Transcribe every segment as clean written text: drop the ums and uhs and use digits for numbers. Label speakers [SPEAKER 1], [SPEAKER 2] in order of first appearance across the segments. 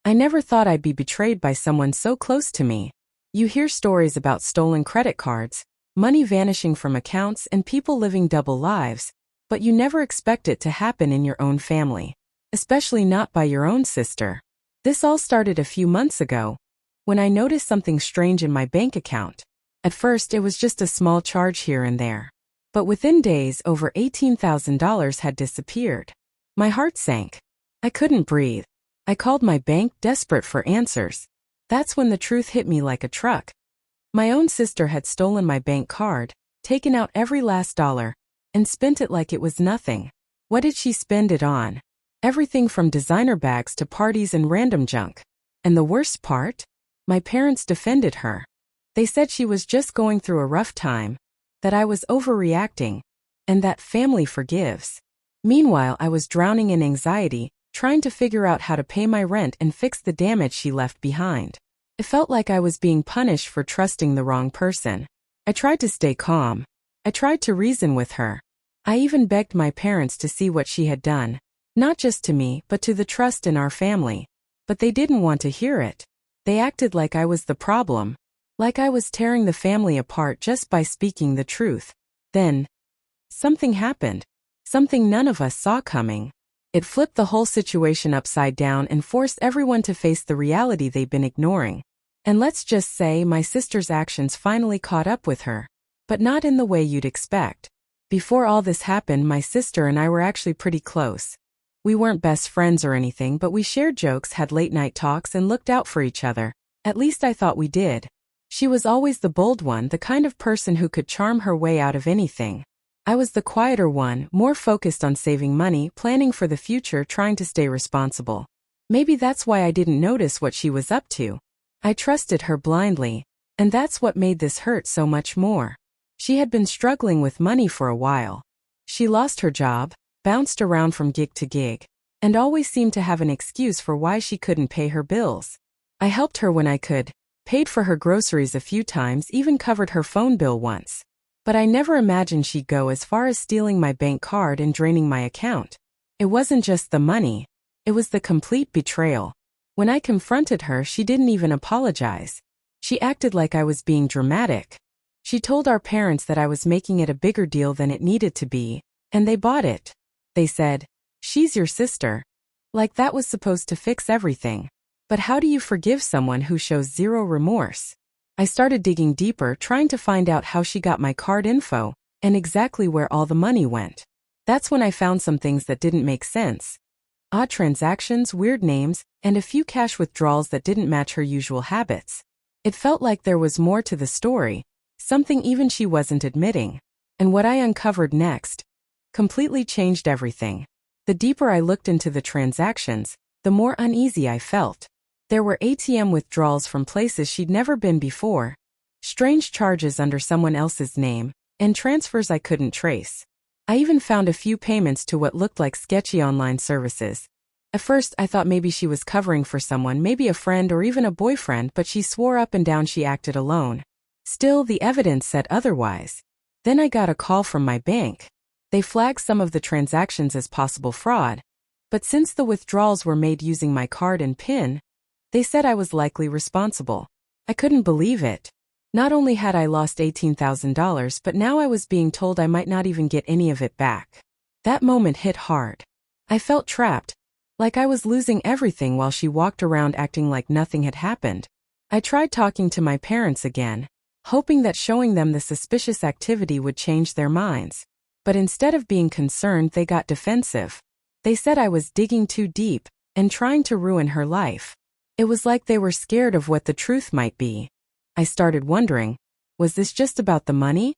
[SPEAKER 1] I never thought I'd be betrayed by someone so close to me. You hear stories about stolen credit cards, money vanishing from accounts, and people living double lives, but you never expect it to happen in your own family, especially not by your own sister. This all started a few months ago, when I noticed something strange in my bank account. At first, it was just a small charge here and there. But within days, over $18,000 had disappeared. My heart sank. I couldn't breathe. I called my bank, desperate for answers. That's when the truth hit me like a truck. My own sister had stolen my bank card, taken out every last dollar, and spent it like it was nothing. What did she spend it on? Everything from designer bags to parties and random junk. And the worst part? My parents defended her. They said she was just going through a rough time, that I was overreacting, and that family forgives. Meanwhile, I was drowning in anxiety, trying to figure out how to pay my rent and fix the damage she left behind. It felt like I was being punished for trusting the wrong person. I tried to stay calm. I tried to reason with her. I even begged my parents to see what she had done, not just to me but to the trust in our family. But they didn't want to hear it. They acted like I was the problem, like I was tearing the family apart just by speaking the truth. Then, something happened. Something none of us saw coming. It flipped the whole situation upside down and forced everyone to face the reality they'd been ignoring. And let's just say my sister's actions finally caught up with her. But not in the way you'd expect. Before all this happened, my sister and I were actually pretty close. We weren't best friends or anything, but we shared jokes, had late-night talks, and looked out for each other. At least I thought we did. She was always the bold one, the kind of person who could charm her way out of anything. I was the quieter one, more focused on saving money, planning for the future, trying to stay responsible. Maybe that's why I didn't notice what she was up to. I trusted her blindly, and that's what made this hurt so much more. She had been struggling with money for a while. She lost her job, bounced around from gig to gig, and always seemed to have an excuse for why she couldn't pay her bills. I helped her when I could, paid for her groceries a few times, even covered her phone bill once. But I never imagined she'd go as far as stealing my bank card and draining my account. It wasn't just the money. It was the complete betrayal. When I confronted her, she didn't even apologize. She acted like I was being dramatic. She told our parents that I was making it a bigger deal than it needed to be, and they bought it. They said, "She's your sister." Like that was supposed to fix everything. But how do you forgive someone who shows zero remorse? I started digging deeper, trying to find out how she got my card info, and exactly where all the money went. That's when I found some things that didn't make sense. Odd transactions, weird names, and a few cash withdrawals that didn't match her usual habits. It felt like there was more to the story, something even she wasn't admitting. And what I uncovered next completely changed everything. The deeper I looked into the transactions, the more uneasy I felt. There were ATM withdrawals from places she'd never been before, strange charges under someone else's name, and transfers I couldn't trace. I even found a few payments to what looked like sketchy online services. At first, I thought maybe she was covering for someone, maybe a friend or even a boyfriend, but she swore up and down she acted alone. Still, the evidence said otherwise. Then I got a call from my bank. They flagged some of the transactions as possible fraud, but since the withdrawals were made using my card and PIN, they said I was likely responsible. I couldn't believe it. Not only had I lost $18,000, but now I was being told I might not even get any of it back. That moment hit hard. I felt trapped, like I was losing everything while she walked around acting like nothing had happened. I tried talking to my parents again, hoping that showing them the suspicious activity would change their minds. But instead of being concerned, they got defensive. They said I was digging too deep and trying to ruin her life. It was like they were scared of what the truth might be. I started wondering, was this just about the money?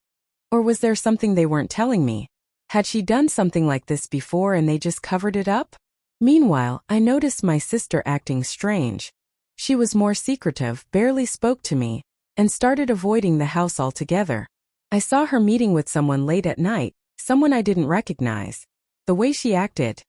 [SPEAKER 1] Or was there something they weren't telling me? Had she done something like this before and they just covered it up? Meanwhile, I noticed my sister acting strange. She was more secretive, barely spoke to me, and started avoiding the house altogether. I saw her meeting with someone late at night, someone I didn't recognize. The way she acted,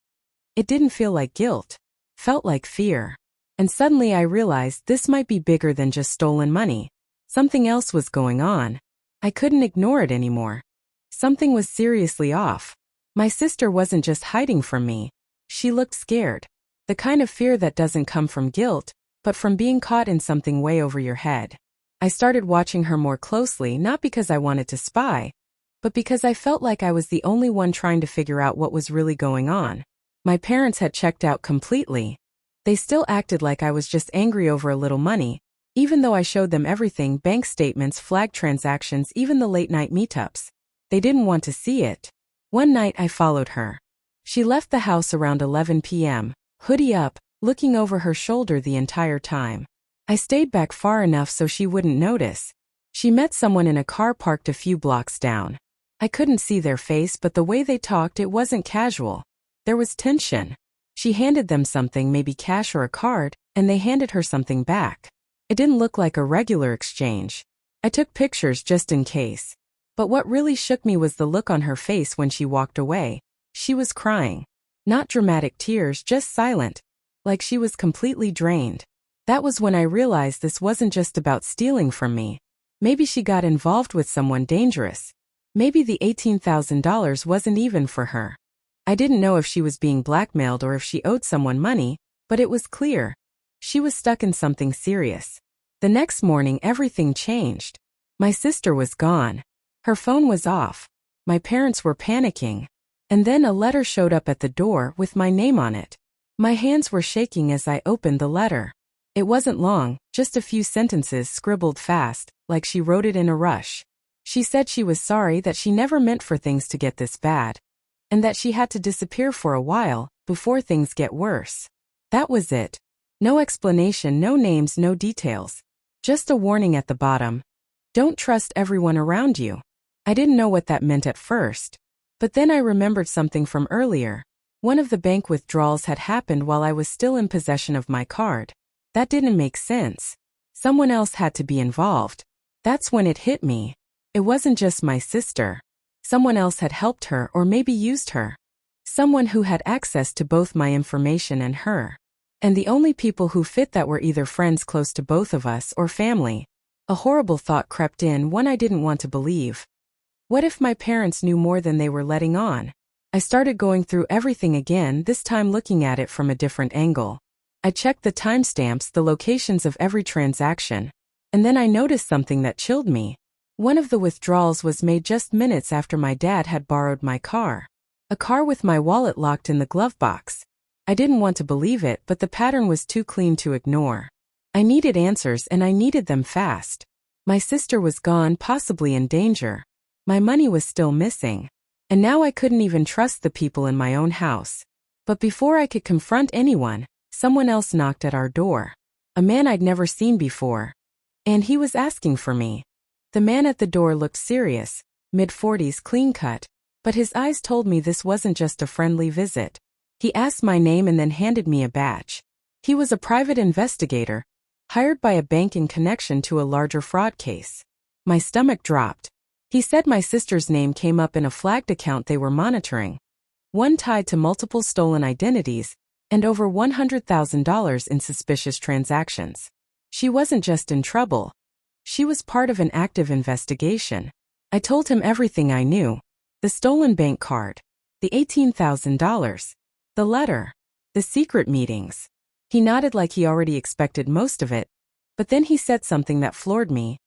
[SPEAKER 1] it didn't feel like guilt, felt like fear. And suddenly I realized this might be bigger than just stolen money. Something else was going on. I couldn't ignore it anymore. Something was seriously off. My sister wasn't just hiding from me. She looked scared. The kind of fear that doesn't come from guilt, but from being caught in something way over your head. I started watching her more closely not because I wanted to spy, but because I felt like I was the only one trying to figure out what was really going on. My parents had checked out completely. They still acted like I was just angry over a little money, even though I showed them everything: bank statements, flagged transactions, even the late-night meetups. They didn't want to see it. One night I followed her. She left the house around 11 p.m., hoodie up, looking over her shoulder the entire time. I stayed back far enough so she wouldn't notice. She met someone in a car parked a few blocks down. I couldn't see their face, but the way they talked, it wasn't casual. There was tension. She handed them something, maybe cash or a card, and they handed her something back. It didn't look like a regular exchange. I took pictures just in case. But what really shook me was the look on her face when she walked away. She was crying. Not dramatic tears, just silent. Like she was completely drained. That was when I realized this wasn't just about stealing from me. Maybe she got involved with someone dangerous. Maybe the $18,000 wasn't even for her. I didn't know if she was being blackmailed or if she owed someone money, but it was clear. She was stuck in something serious. The next morning, everything changed. My sister was gone. Her phone was off. My parents were panicking. And then a letter showed up at the door with my name on it. My hands were shaking as I opened the letter. It wasn't long, just a few sentences scribbled fast, like she wrote it in a rush. She said she was sorry, that she never meant for things to get this bad, and that she had to disappear for a while, before things get worse. That was it. No explanation, no names, no details. Just a warning at the bottom. Don't trust everyone around you. I didn't know what that meant at first. But then I remembered something from earlier. One of the bank withdrawals had happened while I was still in possession of my card. That didn't make sense. Someone else had to be involved. That's when it hit me. It wasn't just my sister. Someone else had helped her or maybe used her. Someone who had access to both my information and her. And the only people who fit that were either friends close to both of us or family. A horrible thought crept in, one I didn't want to believe. What if my parents knew more than they were letting on? I started going through everything again, this time looking at it from a different angle. I checked the timestamps, the locations of every transaction. And then I noticed something that chilled me. One of the withdrawals was made just minutes after my dad had borrowed my car. A car with my wallet locked in the glove box. I didn't want to believe it, but the pattern was too clean to ignore. I needed answers, and I needed them fast. My sister was gone, possibly in danger. My money was still missing. And now I couldn't even trust the people in my own house. But before I could confront anyone, someone else knocked at our door. A man I'd never seen before. And he was asking for me. The man at the door looked serious, mid-40s, clean-cut, but his eyes told me this wasn't just a friendly visit. He asked my name and then handed me a badge. He was a private investigator, hired by a bank in connection to a larger fraud case. My stomach dropped. He said my sister's name came up in a flagged account they were monitoring, one tied to multiple stolen identities, and over $100,000 in suspicious transactions. She wasn't just in trouble. She was part of an active investigation. I told him everything I knew. The stolen bank card. The $18,000. The letter. The secret meetings. He nodded like he already expected most of it. But then he said something that floored me.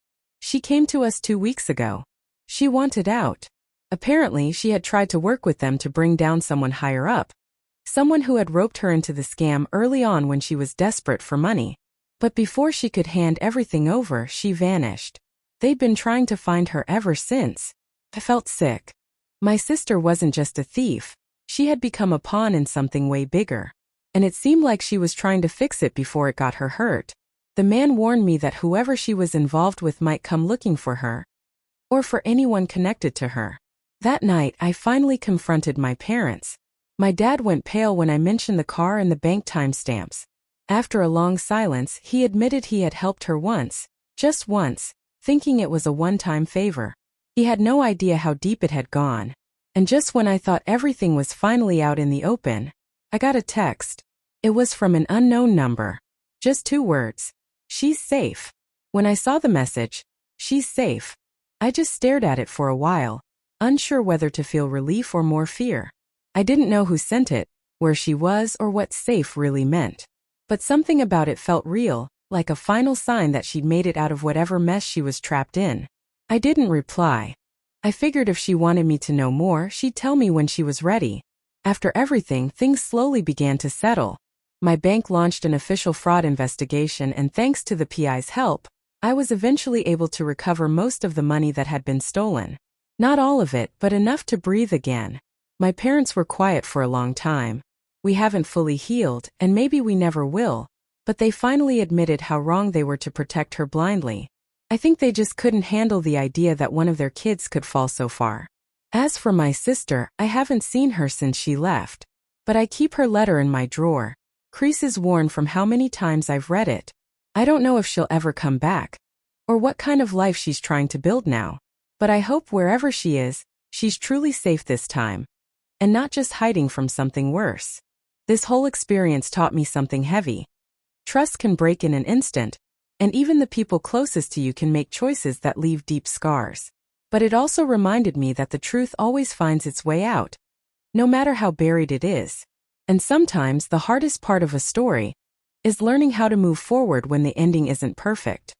[SPEAKER 1] She came to us 2 weeks ago. She wanted out. Apparently, she had tried to work with them to bring down someone higher up. Someone who had roped her into the scam early on when she was desperate for money. But before she could hand everything over, she vanished. They'd been trying to find her ever since. I felt sick. My sister wasn't just a thief. She had become a pawn in something way bigger. And it seemed like she was trying to fix it before it got her hurt. The man warned me that whoever she was involved with might come looking for her. Or for anyone connected to her. That night, I finally confronted my parents. My dad went pale when I mentioned the car and the bank timestamps. After a long silence, he admitted he had helped her once, just once, thinking it was a one-time favor. He had no idea how deep it had gone. And just when I thought everything was finally out in the open, I got a text. It was from an unknown number. Just 2 words. She's safe. When I saw the message, she's safe, I just stared at it for a while, unsure whether to feel relief or more fear. I didn't know who sent it, where she was, or what safe really meant. But something about it felt real, like a final sign that she'd made it out of whatever mess she was trapped in. I didn't reply. I figured if she wanted me to know more, she'd tell me when she was ready. After everything, things slowly began to settle. My bank launched an official fraud investigation, and thanks to the PI's help, I was eventually able to recover most of the money that had been stolen. Not all of it, but enough to breathe again. My parents were quiet for a long time. We haven't fully healed, and maybe we never will, but they finally admitted how wrong they were to protect her blindly. I think they just couldn't handle the idea that one of their kids could fall so far. As for my sister, I haven't seen her since she left, but I keep her letter in my drawer. Creases worn from how many times I've read it. I don't know if she'll ever come back, or what kind of life she's trying to build now, but I hope wherever she is, she's truly safe this time, and not just hiding from something worse. This whole experience taught me something heavy. Trust can break in an instant, and even the people closest to you can make choices that leave deep scars. But it also reminded me that the truth always finds its way out, no matter how buried it is. And sometimes the hardest part of a story is learning how to move forward when the ending isn't perfect.